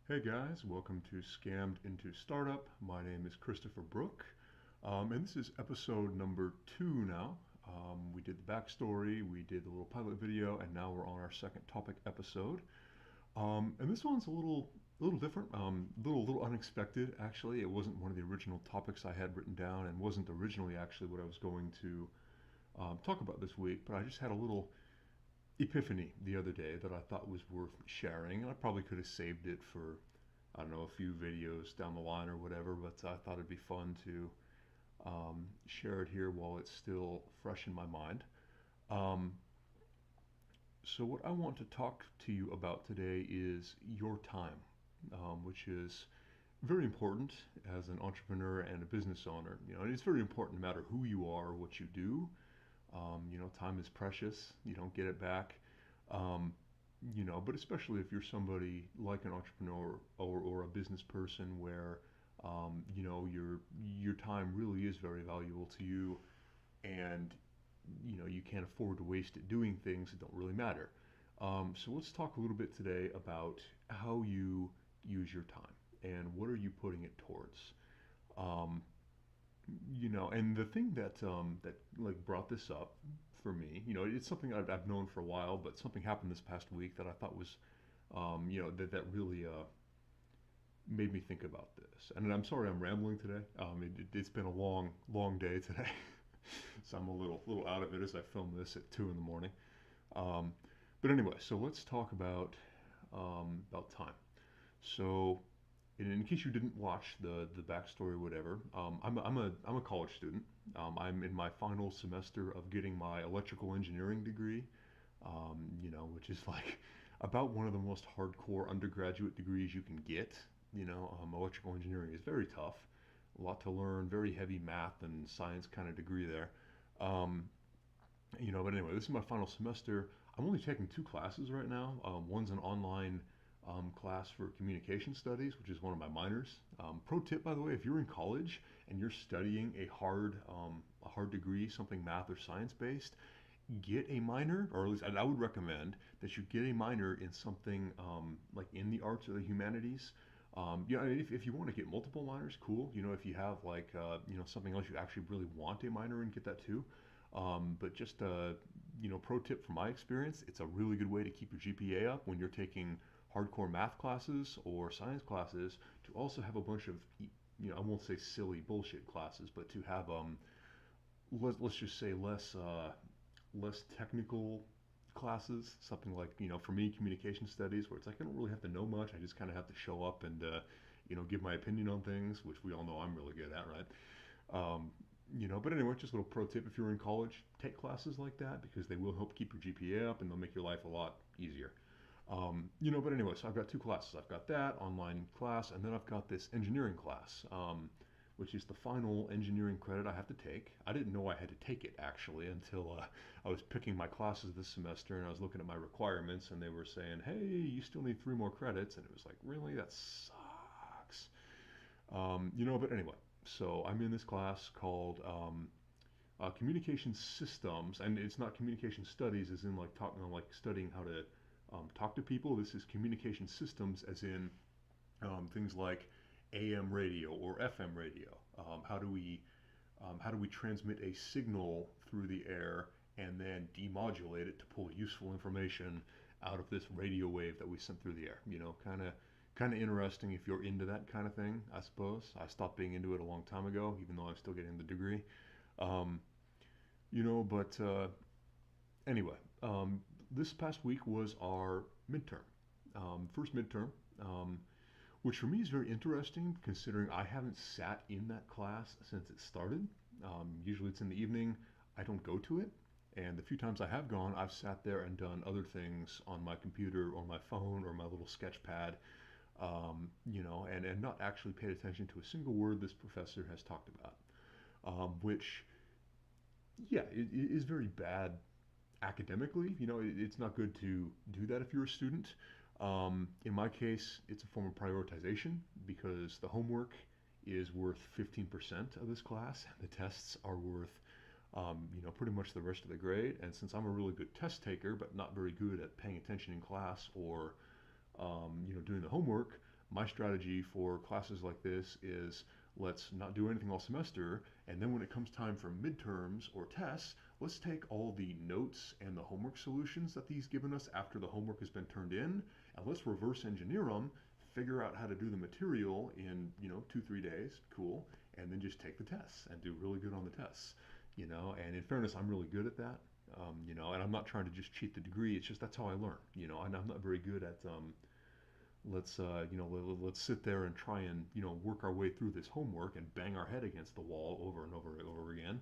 Hey guys, welcome to Scammed into Startup. My name is Christopher Brook, and this is episode number 2 now. We did the backstory, we did the little pilot video, and now we're on our second topic episode. And this one's a little different, little unexpected. Actually, it wasn't one of the original topics I had written down, and wasn't originally actually what I was going to talk about this week. But I just had a little epiphany the other day that I thought was worth sharing, and I probably could have saved it for, I don't know, a few videos down the line or whatever, but I thought it'd be fun to share it here while it's still fresh in my mind. Um, so, what I want to talk to you about today is your time, which is very important as an entrepreneur and a business owner. And it's very important no matter who you are or what you do. Time is precious. You don't get it back. Um, but especially if you're somebody like an entrepreneur or a business person where, your time really is very valuable to you, and, you can't afford to waste it doing things that don't really matter. So let's talk a little bit today about how you use your time and what are you putting it towards. Um, and the thing that like brought this up for me, it's something I've known for a while, but something happened this past week that I thought was, that really made me think about this. And I'm sorry I'm rambling today. It's been a long day today, so I'm a little out of it as I film this at 2 in the morning. Um, but anyway, so let's talk about time. So, in case you didn't watch the backstory or whatever, I'm a college student. I'm in my final semester of getting my electrical engineering degree, which is like about one of the most hardcore undergraduate degrees you can get. Electrical engineering is very tough, a lot to learn, very heavy math and science kind of degree there. Um, but anyway, this is my final semester. I'm only taking 2 classes right now. One's an online class for communication studies, which is one of my minors. Pro tip, by the way, if you're in college and you're studying a hard degree, something math or science based, get a minor, or at least I would recommend that you get a minor in something like in the arts or the humanities. If you want to get multiple minors, cool. If you have like something else you actually really want a minor in, get that too. But just pro tip from my experience, it's a really good way to keep your GPA up when you're taking hardcore math classes or science classes, to also have a bunch of, I won't say silly bullshit classes, but to have let's just say less technical classes, something like, for me, communication studies, where it's like I don't really have to know much. I just kind of have to show up and give my opinion on things, which we all know I'm really good at, right? Um, but anyway, just a little pro tip: if you're in college, take classes like that because they will help keep your GPA up and they'll make your life a lot easier. But anyway, so I've got 2 classes. I've got that online class, and then I've got this engineering class, which is the final engineering credit I have to take. I didn't know I had to take it actually until I was picking my classes this semester, and I was looking at my requirements, and they were saying, "Hey, you still need 3 more credits," and it was like, really, that sucks. But anyway, so I'm in this class called communication systems, and it's not communication studies, as in like talking, like studying how to talk to people. This is communication systems, as in things like AM radio or FM radio. How do we transmit a signal through the air and then demodulate it to pull useful information out of this radio wave that we sent through the air? Kind of interesting if you're into that kind of thing, I suppose. I stopped being into it a long time ago, even though I'm still getting the degree. Um, but anyway, this past week was our midterm, first midterm, um, which for me is very interesting considering I haven't sat in that class since it started. Usually it's in the evening. I don't go to it. And the few times I have gone, I've sat there and done other things on my computer or my phone or my little sketch pad, and not actually paid attention to a single word this professor has talked about, which, yeah, it is very bad academically. It's not good to do that if you're a student. In my case, it's a form of prioritization because the homework is worth 15% of this class, and the tests are worth, pretty much the rest of the grade. And since I'm a really good test taker, but not very good at paying attention in class or, doing the homework, my strategy for classes like this is let's not do anything all semester, and then when it comes time for midterms or tests, let's take all the notes and the homework solutions that he's given us after the homework has been turned in, and let's reverse engineer them, figure out how to do the material in, 2, 3 days, cool, and then just take the tests and do really good on the tests, and in fairness, I'm really good at that. And I'm not trying to just cheat the degree. It's just that's how I learn. And I'm not very good at let's sit there and try and work our way through this homework and bang our head against the wall over and over and over again.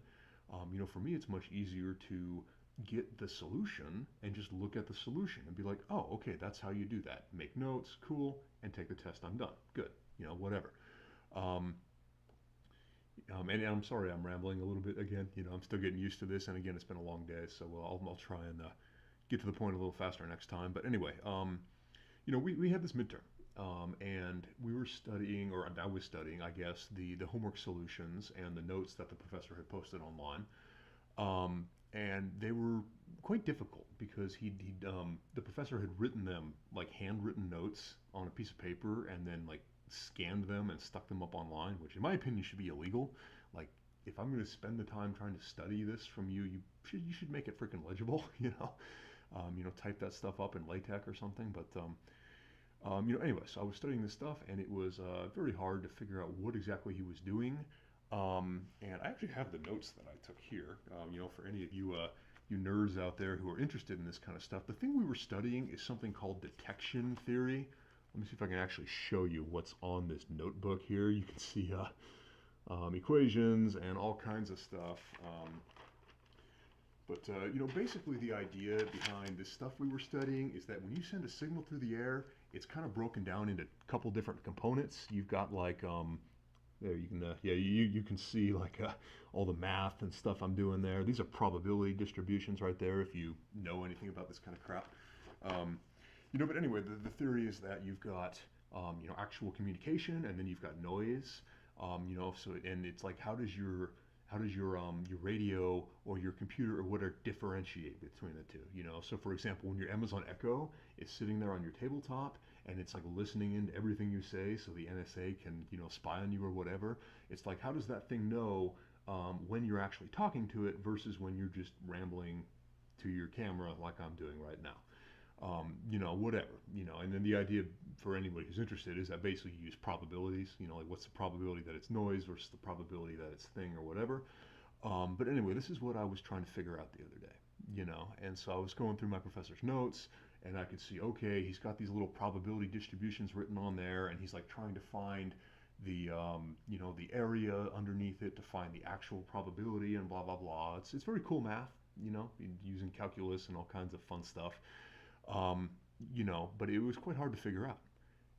For me, it's much easier to get the solution and just look at the solution and be like, oh, okay, that's how you do that. Make notes, cool, and take the test. I'm done. Good. Whatever. Um, and I'm sorry, I'm rambling a little bit again. I'm still getting used to this, and again, it's been a long day, so I'll try and get to the point a little faster next time. But anyway, we had this midterm, and we were studying, or I was studying, I guess, the homework solutions and the notes that the professor had posted online. And they were quite difficult because the professor had written them like handwritten notes on a piece of paper and then like scanned them and stuck them up online, which in my opinion should be illegal. Like, if I'm going to spend the time trying to study this from you, you should make it freaking legible, type that stuff up in LaTeX or something. But anyway, so I was studying this stuff, and it was very hard to figure out what exactly he was doing. And I actually have the notes that I took here. For any of you nerds out there who are interested in this kind of stuff, the thing we were studying is something called detection theory. Let me see if I can actually show you what's on this notebook here. You can see equations and all kinds of stuff. Basically the idea behind this stuff we were studying is that when you send a signal through the air, it's kind of broken down into a couple different components. You've got like, there you can, you can see like all the math and stuff I'm doing there. These are probability distributions right there if you know anything about this kind of crap. But anyway, the theory is that you've got, actual communication, and then you've got noise. And it's like, how does your radio or your computer or whatever differentiate between the two? So for example, when your Amazon Echo is sitting there on your tabletop and it's like listening into everything you say, so the NSA can spy on you or whatever. It's like, how does that thing know when you're actually talking to it versus when you're just rambling to your camera like I'm doing right now? Whatever, and then the idea for anybody who's interested is that basically you use probabilities, like what's the probability that it's noise versus the probability that it's thing or whatever. But anyway, this is what I was trying to figure out the other day, and so I was going through my professor's notes and I could see, okay, he's got these little probability distributions written on there, and he's like trying to find the, the area underneath it to find the actual probability and blah, blah, blah. It's very cool math, using calculus and all kinds of fun stuff. But it was quite hard to figure out.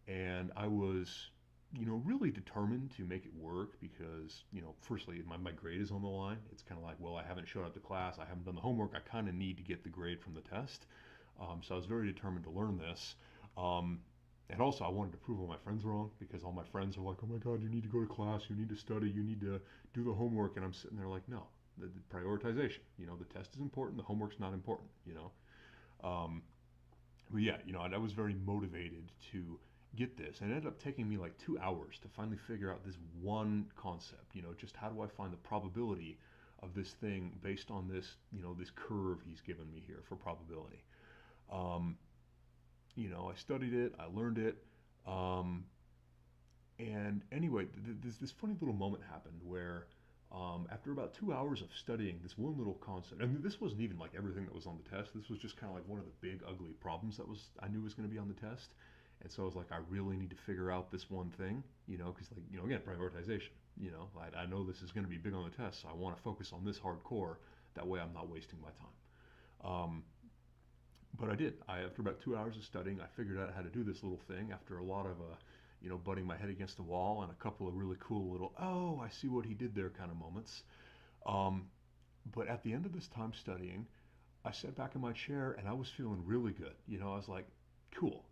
And I was, really determined to make it work because, firstly, my grade is on the line. It's kind of like, well, I haven't showed up to class, I haven't done the homework, I kind of need to get the grade from the test. So I was very determined to learn this. And also, I wanted to prove all my friends wrong because all my friends are like, oh my God, you need to go to class, you need to study, you need to do the homework. And I'm sitting there like, no, the prioritization, the test is important, the homework's not important, But yeah, I was very motivated to get this. And it ended up taking me like 2 hours to finally figure out this one concept, just how do I find the probability of this thing based on this, this curve he's given me here for probability. I studied it, I learned it. And anyway, this funny little moment happened where after about 2 hours of studying this one little concept, and this wasn't even like everything that was on the test. This was just kind of like one of the big ugly problems that I knew was going to be on the test. And so I was like, I really need to figure out this one thing, because again, prioritization. I know this is going to be big on the test, so I want to focus on this hardcore. That way, I'm not wasting my time. But I did. After about 2 hours of studying, I figured out how to do this little thing after a lot of butting my head against the wall and a couple of really cool little, oh, I see what he did there kind of moments. Um, but at the end of this time studying, I sat back in my chair and I was feeling really good. I was like, cool.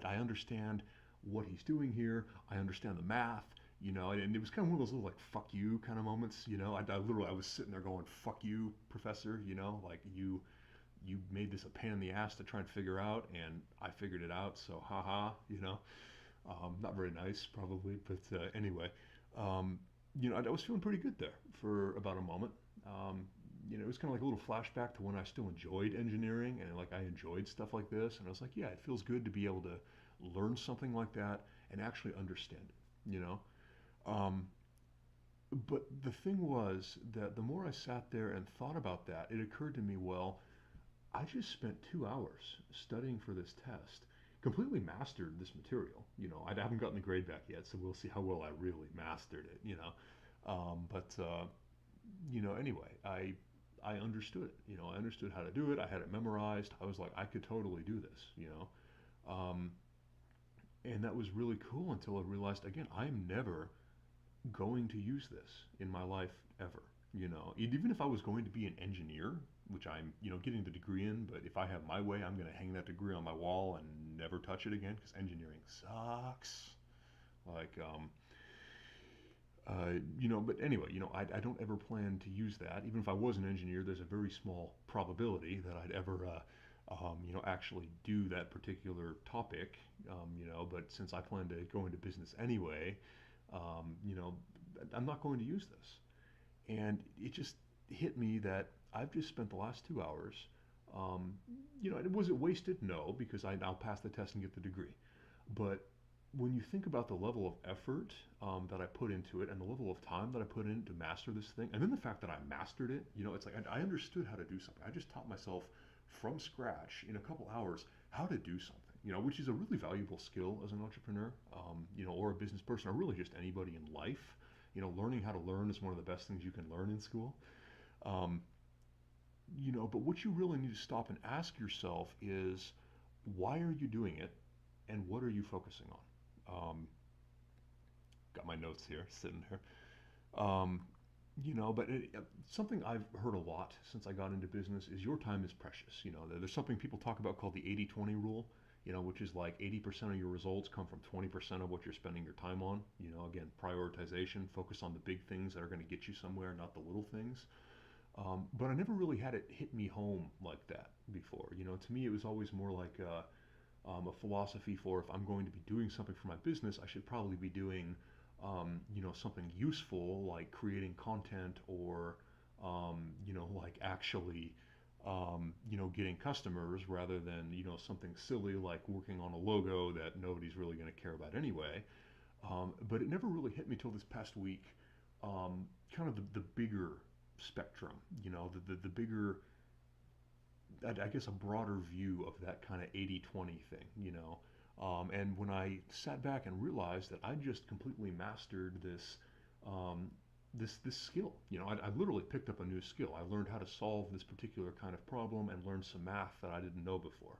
I understand what he's doing here. I understand the math. And it was kind of one of those little like fuck you kind of moments. I was sitting there going, fuck you, professor. Like you made this a pain in the ass to try and figure out, and I figured it out. So haha. Not very nice, probably, but anyway, um, I was feeling pretty good there for about a moment. Um, it was kind of like a little flashback to when I still enjoyed engineering and like I enjoyed stuff like this, and I was like, yeah, it feels good to be able to learn something like that and actually understand it. Um, but the thing was that the more I sat there and thought about that, it occurred to me, well, I just spent 2 hours studying for this test, completely mastered this material. I haven't gotten the grade back yet, so we'll see how well I really mastered it. But anyway, I understood it. I understood how to do it. I had it memorized. I was like, I could totally do this. And that was really cool until I realized, again, I'm never going to use this in my life ever. Even if I was going to be an engineer, which I'm, getting the degree in, but if I have my way, I'm going to hang that degree on my wall and never touch it again because engineering sucks. Like, but anyway, I don't ever plan to use that. Even if I was an engineer, there's a very small probability that I'd ever, actually do that particular topic. But since I plan to go into business anyway, um, you know, I'm not going to use this. And it just hit me that I've just spent the last 2 hours. Um, was it wasted? No, because I'll pass the test and get the degree. But when you think about the level of effort that I put into it and the level of time that I put in to master this thing, and then the fact that I mastered it, it's like I understood how to do something. I just taught myself from scratch in a couple hours how to do something, which is a really valuable skill as an entrepreneur, or a business person, or really just anybody in life. Learning how to learn is one of the best things you can learn in school. Um, but what you really need to stop and ask yourself is, why are you doing it, and what are you focusing on? Got my notes here, sitting here. Um, but something I've heard a lot since I got into business is your time is precious. There's something people talk about called the 80-20 rule, which is like 80% of your results come from 20% of what you're spending your time on. Again, prioritization, focus on the big things that are going to get you somewhere, not the little things. But I never really had it hit me home like that before. To me, it was always more like a philosophy for, if I'm going to be doing something for my business, I should probably be doing something useful like creating content or like actually getting customers rather than something silly like working on a logo that nobody's really going to care about anyway. But it never really hit me till this past week. Kind of the bigger spectrum, the bigger, I guess, a broader view of that kind of 80-20 thing. And when I sat back and realized that I just completely mastered um, this skill, I literally picked up a new skill. I learned how to solve this particular kind of problem and learned some math that I didn't know before.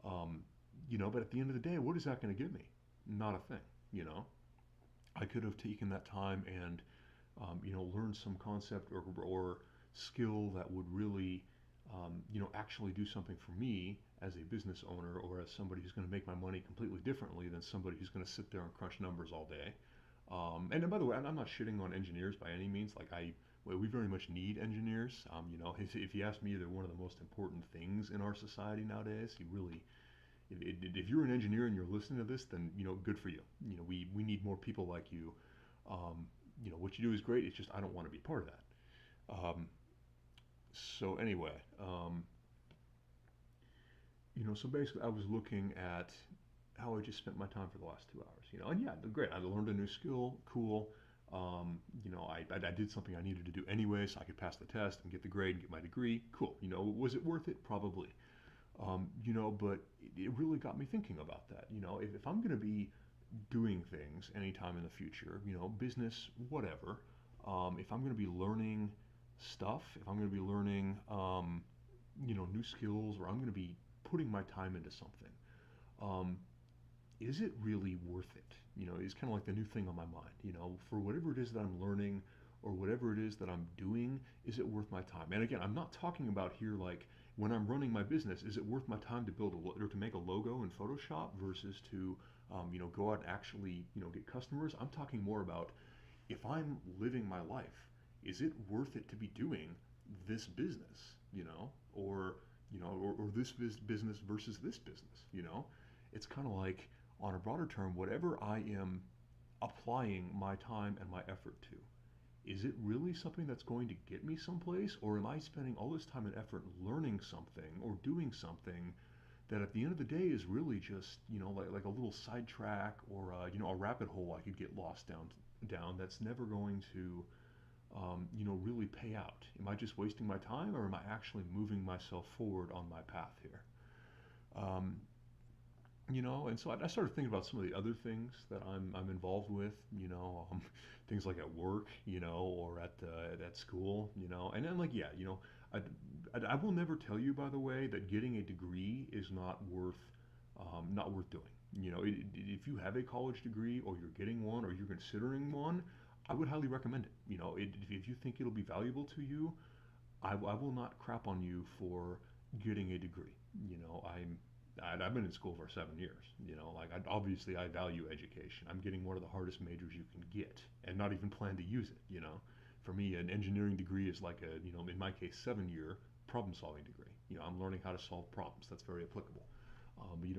Um, but at the end of the day, what is that going to give me? Not a thing. You know, I could have taken that time and learned some concept or skill that would really actually do something for me as a business owner or as somebody who's going to make my money completely differently than somebody who's going to sit there and crunch numbers all day. And then, by the way, I'm not shitting on engineers by any means. Like well, we very much need engineers. If you ask me, they're one of the most important things in our society nowadays. If you're an engineer and you're listening to this, then good for you. We need more people like you. Um, what you do is great. It's just I don't want to be part of that. So anyway, so basically, I was looking at how I just spent my time for the last 2 hours. And yeah, great. I learned a new skill. Cool. I did something I needed to do anyway, so I could pass the test and get the grade and get my degree. Cool. Was it worth it? Probably. But it really got me thinking about that. If I'm going to be doing things anytime in the future, business, whatever, if I'm going to be learning stuff, if I'm going to be learning, new skills, or I'm going to be putting my time into something, um, is it really worth it? It's kind of like the new thing on my mind. For whatever it is that I'm learning or whatever it is that I'm doing, is it worth my time? And again, I'm not talking about here like when I'm running my business, is it worth my time to build or to make a logo in Photoshop versus to go out and actually get customers? I'm talking more about if I'm living my life, is it worth it to be doing this business? Or or this business versus this business? It's kind of like on a broader term, whatever I am applying my time and my effort to, is it really something that's going to get me someplace, or am I spending all this time and effort learning something or doing something that at the end of the day is really just, like a little sidetrack, or a rabbit hole I could get lost down that's never going to really pay out? Am I just wasting my time, or am I actually moving myself forward on my path here? Um, and so I started thinking about some of the other things that I'm involved with, things like at work, or at school, and then, like, yeah, I, I will never tell you, by the way, that getting a degree is not worth doing. If you have a college degree, or you're getting one, or you're considering one, I would highly recommend it. If you think it'll be valuable to you, I will not crap on you for getting a degree. I've been in school for 7 years. Like, obviously I value education. I'm getting one of the hardest majors you can get, and not even plan to use it. For me, an engineering degree is like in my case, 7-year problem-solving degree. I'm learning how to solve problems. That's very applicable.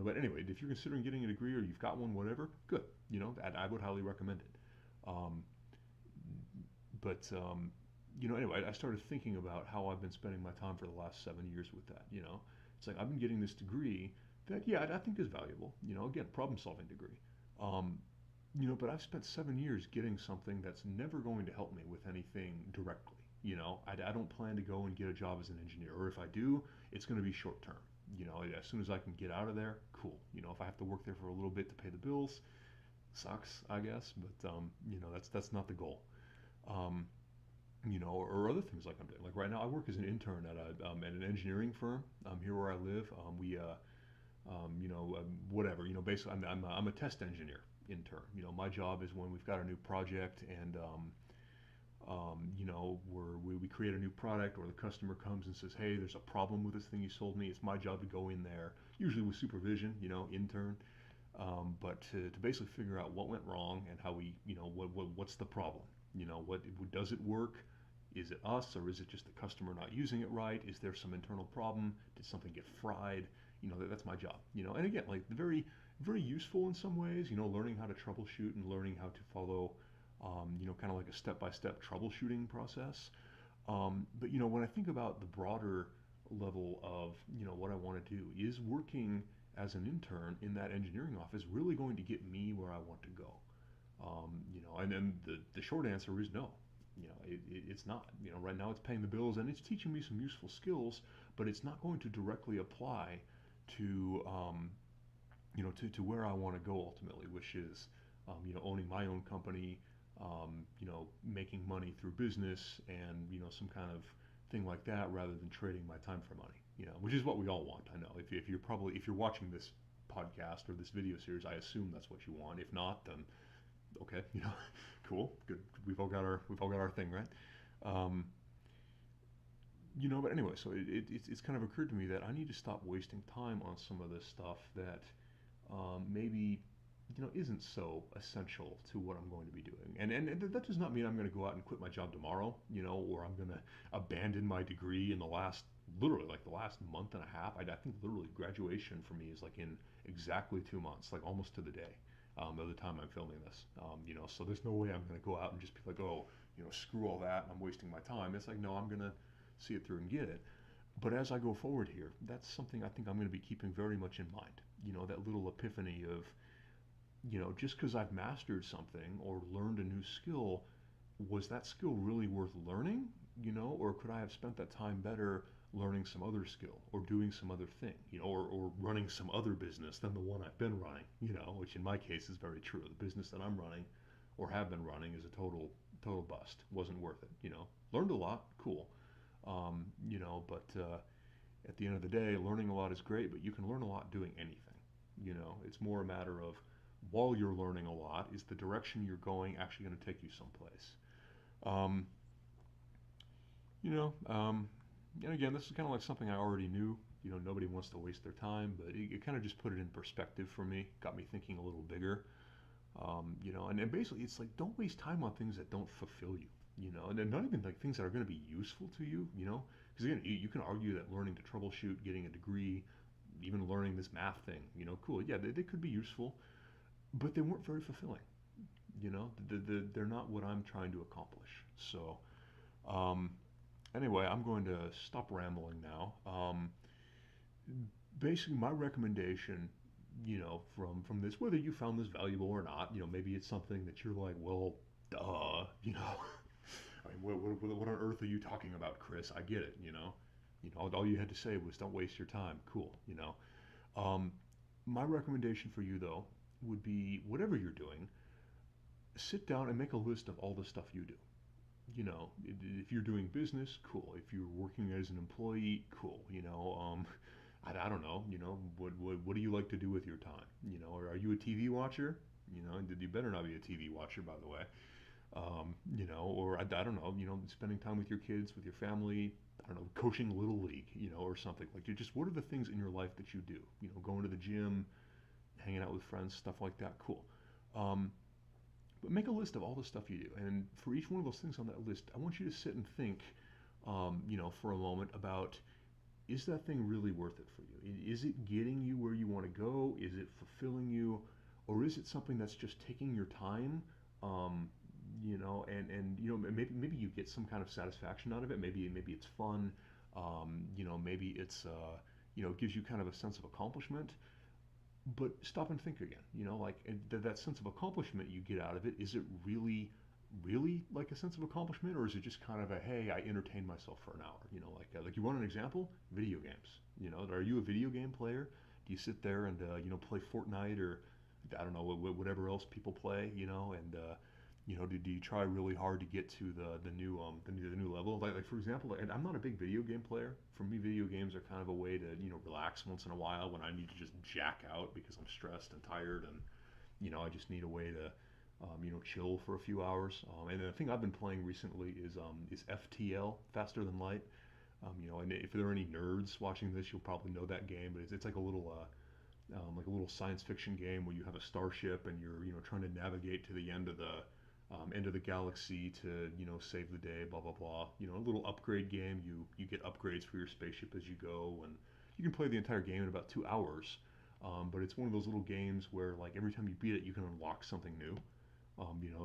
But anyway, if you're considering getting a degree, or you've got one, whatever, good. I would highly recommend it. Um, but anyway, I started thinking about how I've been spending my time for the last 7 years with that. It's like I've been getting this degree that, yeah, I think is valuable. Again, problem solving degree. Um, but I've spent 7 years getting something that's never going to help me with anything directly. I don't plan to go and get a job as an engineer, or if I do, it's going to be short term. As soon as I can get out of there, cool. If I have to work there for a little bit to pay the bills, sucks, I guess. But that's not the goal. Um, or other things like I'm doing. Like right now, I work as an intern at an engineering firm here where I live. Whatever. Basically, I'm a test engineer intern. My job is when we've got a new project, and where we create a new product, or the customer comes and says, "Hey, there's a problem with this thing you sold me." It's my job to go in there, usually with supervision. Intern. But to basically figure out what went wrong, and how what's the problem. What does it work? Is it us, or is it just the customer not using it right? Is there some internal problem? Did something get fried? That's my job. And again, like, very, very useful in some ways. Learning how to troubleshoot, and learning how to follow, kind of like a step-by-step troubleshooting process. But when I think about the broader level of what I want to do, is working as an intern in that engineering office really going to get me where I want to go? And then the short answer is no. It's not. Right now it's paying the bills, and it's teaching me some useful skills, but it's not going to directly apply to to where I want to go ultimately, which is owning my own company, making money through business, and some kind of thing like that, rather than trading my time for money. Which is what we all want. I know. If you're watching this podcast or this video series, I assume that's what you want. If not, then okay, cool, good. We've all got our thing, right? Um, but anyway, so it's kind of occurred to me that I need to stop wasting time on some of this stuff that maybe isn't so essential to what I'm going to be doing. And that does not mean I'm going to go out and quit my job tomorrow, or I'm going to abandon my degree in literally like the last month and a half. I think literally graduation for me is like in exactly 2 months, like almost to the day. Of the time I'm filming this, so there's no way I'm going to go out and just be like, oh, screw all that, and I'm wasting my time. It's like, no, I'm going to see it through and get it. But as I go forward here, that's something I think I'm going to be keeping very much in mind. That little epiphany of, just because I've mastered something or learned a new skill, was that skill really worth learning? Or could I have spent that time better learning some other skill, or doing some other thing, or running some other business than the one I've been running, which in my case is very true. The business that I'm running, or have been running, is a total bust. Wasn't worth it. Learned a lot, cool. But at the end of the day, learning a lot is great, but you can learn a lot doing anything. It's more a matter of, while you're learning a lot, is the direction you're going actually going to take you someplace? Um, you know, um, and again, this is kind of like something I already knew. Nobody wants to waste their time, but it kind of just put it in perspective for me, got me thinking a little bigger. And basically, it's like, don't waste time on things that don't fulfill you. And then not even like things that are going to be useful to you. Because again, you can argue that learning to troubleshoot, getting a degree, even learning this math thing, cool, yeah, they could be useful. but they weren't very fulfilling. You know, they're not what I'm trying to accomplish. So, um, anyway, I'm going to stop rambling now. Basically, my recommendation, from this, whether you found this valuable or not, maybe it's something that you're like, well, duh, I mean, what on earth are you talking about, Chris? I get it, all you had to say was don't waste your time. Cool, Um, my recommendation for you though would be whatever you're doing, sit down and make a list of all the stuff you do. If you're doing business, cool. If you're working as an employee, cool. I don't know. What do you like to do with your time? Or are you a TV watcher? You better not be a TV watcher, by the way. Or I don't know. Spending time with your kids, with your family. I don't know, coaching little league, or something like. Just what are the things in your life that you do? Going to the gym, hanging out with friends, stuff like that. Cool. Um, but make a list of all the stuff you do, and for each one of those things on that list, I want you to sit and think, for a moment about, is that thing really worth it for you? Is it getting you where you want to go? Is it fulfilling you, or is it something that's just taking your time? Um, and maybe you get some kind of satisfaction out of it. Maybe it's fun. Maybe it's gives you kind of a sense of accomplishment. But stop and think again. Like that sense of accomplishment you get out of it, is it really like a sense of accomplishment, or is it just kind of a, hey, I entertained myself for an hour? Like you want an example? Video games. Are you a video game player? Do you sit there and play Fortnite, or I don't know, whatever else people play? And do you try really hard to get to the new level? Like for example, and I'm not a big video game player. For me, video games are kind of a way to relax once in a while when I need to just jack out because I'm stressed and tired, and I just need a way to chill for a few hours. And the thing I've been playing recently is FTL, Faster Than Light. And if there are any nerds watching this, you'll probably know that game. But it's like a little science fiction game where you have a starship and you're trying to navigate to the end of the galaxy to save the day. Blah blah blah. A little upgrade game. You get upgrades for your spaceship as you go, and you can play the entire game in about 2 hours. But it's one of those little games where like every time you beat it, you can unlock something new.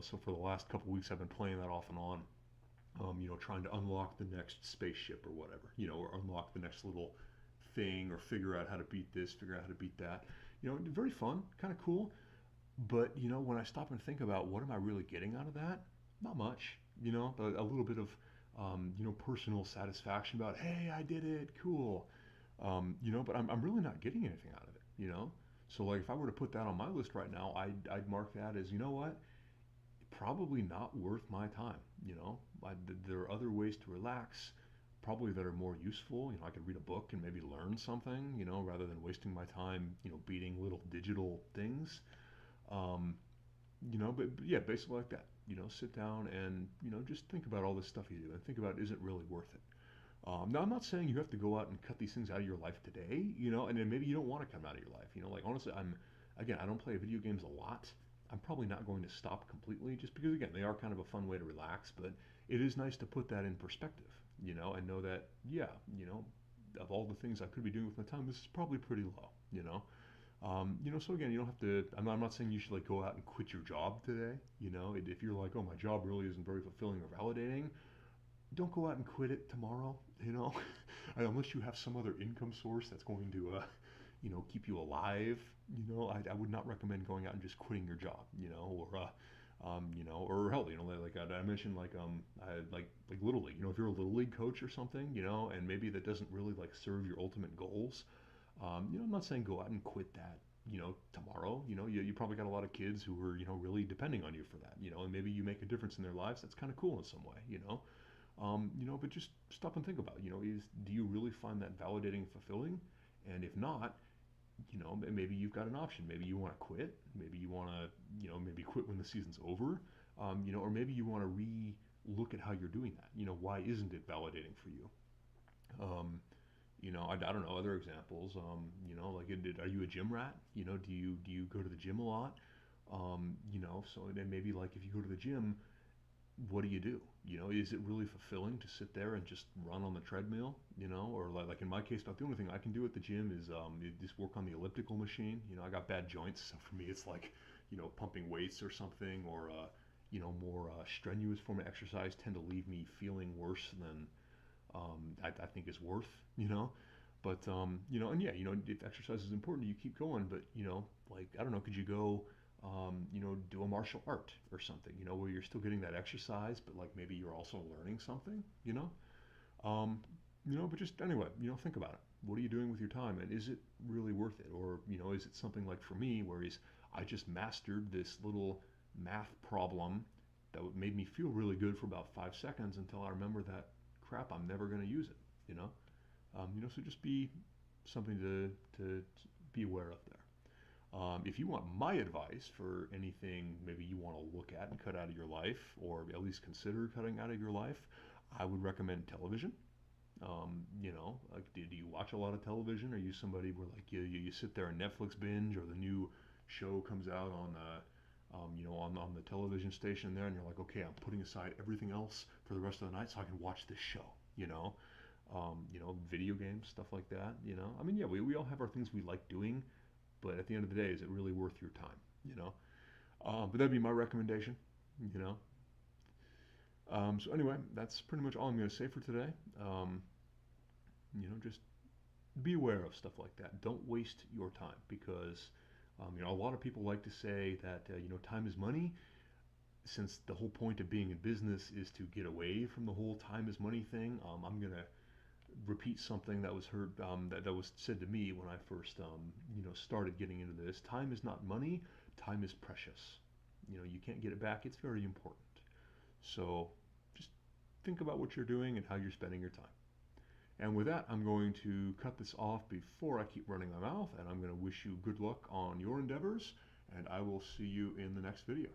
So for the last couple weeks, I've been playing that off and on. Trying to unlock the next spaceship or whatever, or unlock the next little thing, or figure out how to beat this, figure out how to beat that. Very fun, kind of cool. But when I stop and think about what am I really getting out of that, not much. A little bit of personal satisfaction about, hey, I did it, cool. But I'm really not getting anything out of it. So like if I were to put that on my list right now, I'd mark that as, you know what, probably not worth my time. There are other ways to relax, probably that are more useful. I could read a book and maybe learn something, rather than wasting my time, beating little digital things. Um, but yeah, basically like that. Sit down and just think about all this stuff you do and think about, is it really worth it? Now, I'm not saying you have to go out and cut these things out of your life today, and then maybe you don't want to come out of your life. Like honestly, I don't play video games a lot. I'm probably not going to stop completely just because, again, they are kind of a fun way to relax, but it is nice to put that in perspective, and know that, yeah, of all the things I could be doing with my time, this is probably pretty low. So again, you don't have to, I'm not saying you should like go out and quit your job today. If you're like, oh, my job really isn't very fulfilling or validating, don't go out and quit it tomorrow, unless you have some other income source that's going to, keep you alive. I would not recommend going out and just quitting your job, or hell, like I mentioned, like little league. If you're a little league coach or something, and maybe that doesn't really like serve your ultimate goals. I'm not saying go out and quit that, tomorrow. You probably got a lot of kids who are, really depending on you for that, and maybe you make a difference in their lives. That's kind of cool in some way. But just stop and think about, do you really find that validating and fulfilling? And if not, maybe you've got an option. Maybe you want to quit. Maybe you want to, maybe quit when the season's over. Or maybe you want to look at how you're doing that. Why isn't it validating for you? I don't know, other examples. Like, are you a gym rat? Do you go to the gym a lot? So then maybe like if you go to the gym, what do you do? Is it really fulfilling to sit there and just run on the treadmill? Or like in my case, about the only thing I can do at the gym is just work on the elliptical machine. I got bad joints, so for me it's like pumping weights or something, or more strenuous form of exercise tend to leave me feeling worse than I think is worth, But and yeah, if exercise is important, you keep going. But like I don't know, could you go, do a martial art or something, where you're still getting that exercise, but like maybe you're also learning something, um, but just anyway, think about it. What are you doing with your time, and is it really worth it? Or is it something like for me, where I just mastered this little math problem that made me feel really good for about 5 seconds until I remember that crap, I'm never going to use it. So just be something to be aware of there. If you want my advice for anything maybe you want to look at and cut out of your life, or at least consider cutting out of your life, I would recommend television. Like, do you watch a lot of television? Are you somebody where like you sit there and Netflix binge, or the new show comes out on on the television station there, and you're like, okay, I'm putting aside everything else for the rest of the night so I can watch this show. Video games, stuff like that. I mean, yeah, we all have our things we like doing, but at the end of the day, is it really worth your time? But that'd be my recommendation. You know. So anyway, that's pretty much all I'm going to say for today. Just be aware of stuff like that. Don't waste your time, because a lot of people like to say that time is money. Since the whole point of being in business is to get away from the whole time is money thing, I'm gonna repeat something that was heard that was said to me when I first started getting into this. Time is not money. Time is precious. You can't get it back. It's very important. So just think about what you're doing and how you're spending your time. And with that, I'm going to cut this off before I keep running my mouth, and I'm going to wish you good luck on your endeavors, and I will see you in the next video.